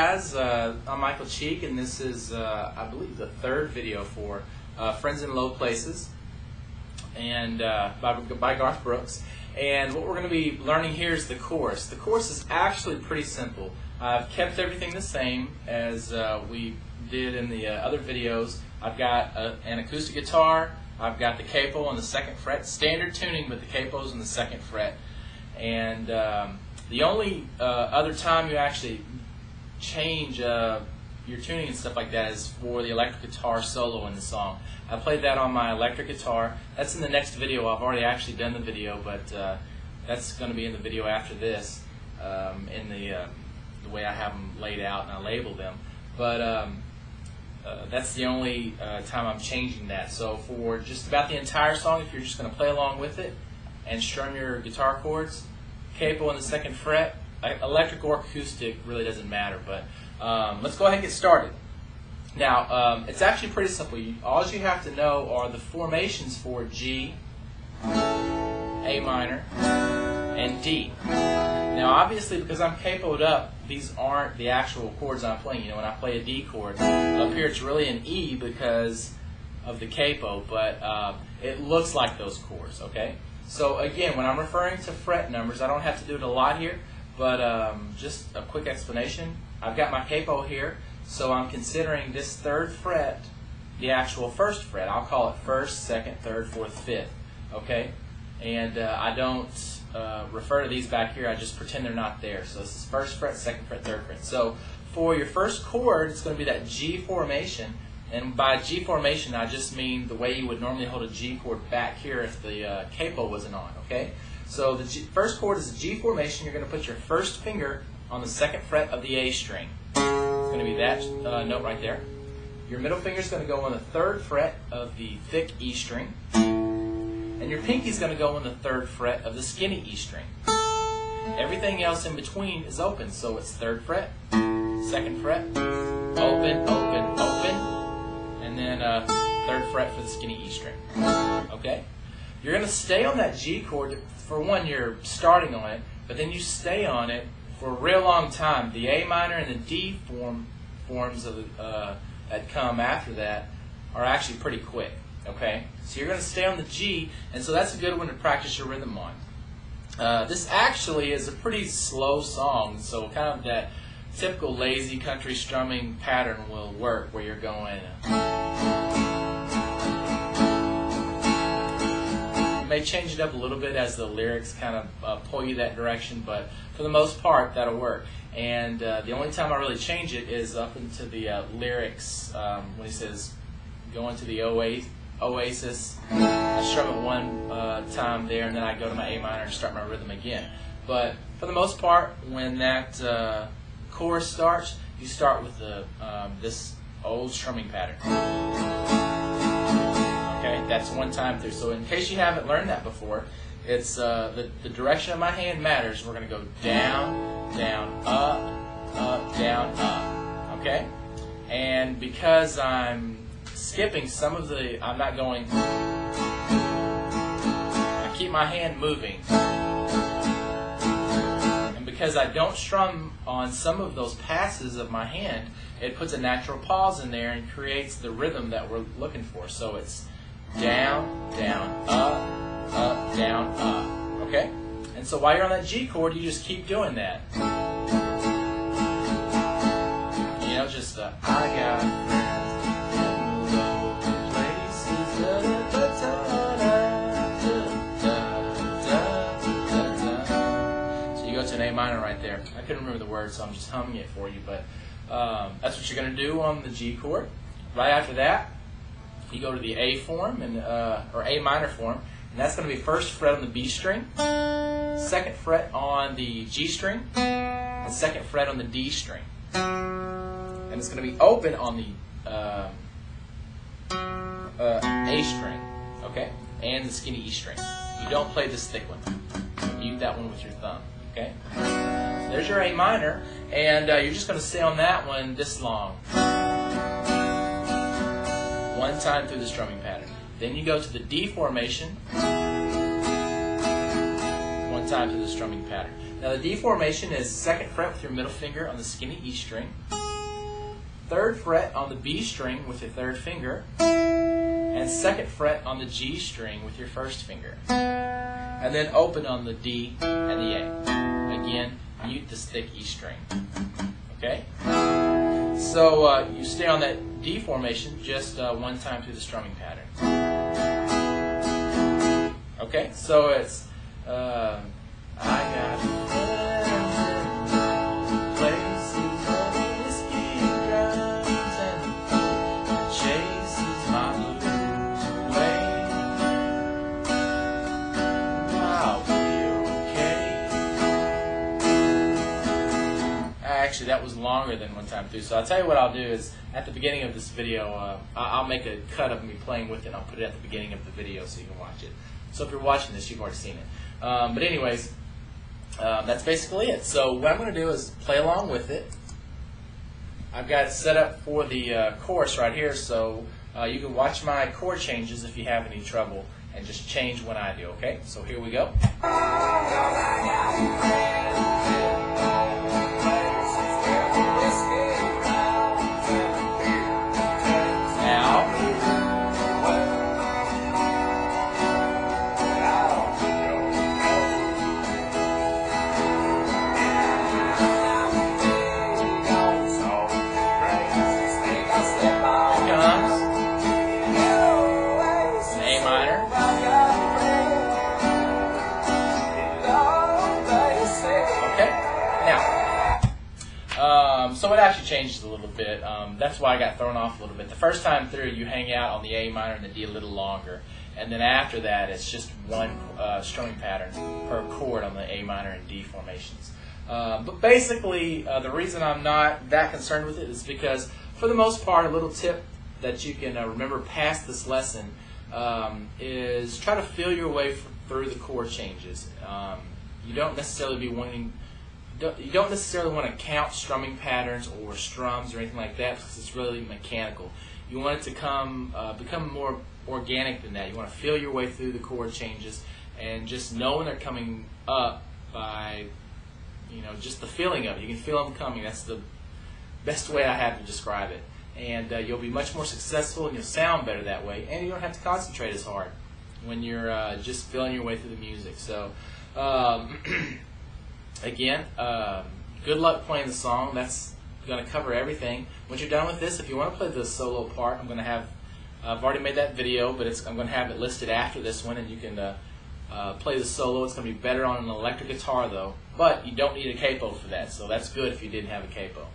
guys, I'm Michael Cheek, and this is, I believe, the third video for Friends in Low Places, and by Garth Brooks. And what we're going to be learning here is the chorus. The chorus is actually pretty simple. I've kept everything the same as we did in the other videos. I've got an acoustic guitar, I've got the capo on the 2nd fret, standard tuning, but the capo's on the 2nd fret. And the only other time you actually change your tuning and stuff like that is for the electric guitar solo in the song. I played that on my electric guitar. That's in the next video. I've already actually done the video, but that's going to be in the video after this, in the way I have them laid out and I label them. But that's the only time I'm changing that. So for just about the entire song, if you're just going to play along with it and strum your guitar chords, capo on the 2nd fret, electric or acoustic really doesn't matter. But let's go ahead and get started. Now, it's actually pretty simple. All you have to know are the formations for G, A minor, and D. Now, obviously, because I'm capoed up, these aren't the actual chords I'm playing. You know, when I play a D chord, up here it's really an E because of the capo, but it looks like those chords, okay? So again, when I'm referring to fret numbers, I don't have to do it a lot here, but just a quick explanation. I've got my capo here, so I'm considering this 3rd fret the actual 1st fret. I'll call it 1st, 2nd, 3rd, 4th, 5th, okay? And I don't refer to these back here, I just pretend they're not there. So this is 1st fret, 2nd fret, 3rd fret. So for your first chord, it's going to be that G formation. And by G formation, I just mean the way you would normally hold a G chord back here if the capo wasn't on, okay? So the first chord is a G formation. You're going to put your first finger on the 2nd fret of the A string. It's going to be that note right there. Your middle finger is going to go on the 3rd fret of the thick E string. And your pinky is going to go on the 3rd fret of the skinny E string. Everything else in between is open, so it's 3rd fret, 2nd fret, open, open, open. And then 3rd fret for the skinny E string. Okay? You're going to stay on that G chord. For one, you're starting on it, but then you stay on it for a real long time. The A minor and the D forms of that come after that are actually pretty quick. Okay? So you're going to stay on the G, and so that's a good one to practice your rhythm on. This actually is a pretty slow song, so kind of that typical lazy country strumming pattern will work, where you're going. You may change it up a little bit as the lyrics kind of pull you that direction, but for the most part, that'll work. And the only time I really change it is up into the lyrics when he says, "Go into the Oasis." I strum it one time there, and then I go to my A minor and start my rhythm again. But for the most part, when that chorus starts, you start with the this old strumming pattern. Okay, that's one time through. So in case you haven't learned that before, it's the direction of my hand matters. We're going to go down, down, up, down, up. Okay, and because I'm skipping some of the, I'm not going. I keep my hand moving. Because I don't strum on some of those passes of my hand, it puts a natural pause in there and creates the rhythm that we're looking for. So it's down, down, up, down, up. Okay? And so while you're on that G chord, you just keep doing that. You know, just I got friends in low places. An A minor right there. I couldn't remember the words, so I'm just humming it for you, but that's what you're going to do on the G chord. Right after that, you go to the A form, and or A minor form, and that's going to be 1st fret on the B string, 2nd fret on the G string, and 2nd fret on the D string. And it's going to be open on the A string, okay, and the skinny E string. You don't play this thick one. So mute that one with your thumb. Okay, there's your A minor, and you're just going to stay on that one this long. One time through the strumming pattern. Then you go to the D formation. 1, one time through the strumming pattern. Now the D formation is 2nd fret with your middle finger on the skinny E string, 3rd fret on the B string with your 3rd finger, and 2nd fret on the G string with your 1st finger. And then open on the D and the A. Again, mute the thick E string. Okay? So you stay on that D formation just one time through the strumming pattern. Okay? So it's I got friends in places where whiskey runs and chases my blues away. I'll be okay. Actually, that was longer than one time through. So I'll tell you what I'll do is at the beginning of this video, I'll make a cut of me playing with it. And I'll put it at the beginning of the video so you can watch it. So if you're watching this, you've already seen it. But anyways, that's basically it. So what I'm going to do is play along with it. I've got it set up for the chorus right here, so you can watch my chord changes if you have any trouble, and just change when I do, okay? So here we go. So it actually changes a little bit. That's why I got thrown off a little bit. The first time through, you hang out on the A minor and the D a little longer. And then after that, it's just one strumming pattern per chord on the A minor and D formations. But basically, the reason I'm not that concerned with it is because, for the most part, a little tip that you can remember past this lesson is try to feel your way through the chord changes. You don't necessarily want to count strumming patterns or strums or anything like that, because it's really mechanical. You want it to become more organic than that. You want to feel your way through the chord changes and just know when they're coming up by, just the feeling of it. You can feel them coming. That's the best way I have to describe it. And you'll be much more successful, and you'll sound better that way. And you don't have to concentrate as hard when you're just feeling your way through the music. So. Again, good luck playing the song. That's going to cover everything. Once you're done with this, if you want to play the solo part, I've already made that video, but I'm going to have it listed after this one, and you can play the solo. It's going to be better on an electric guitar, though. But you don't need a capo for that, so that's good if you didn't have a capo.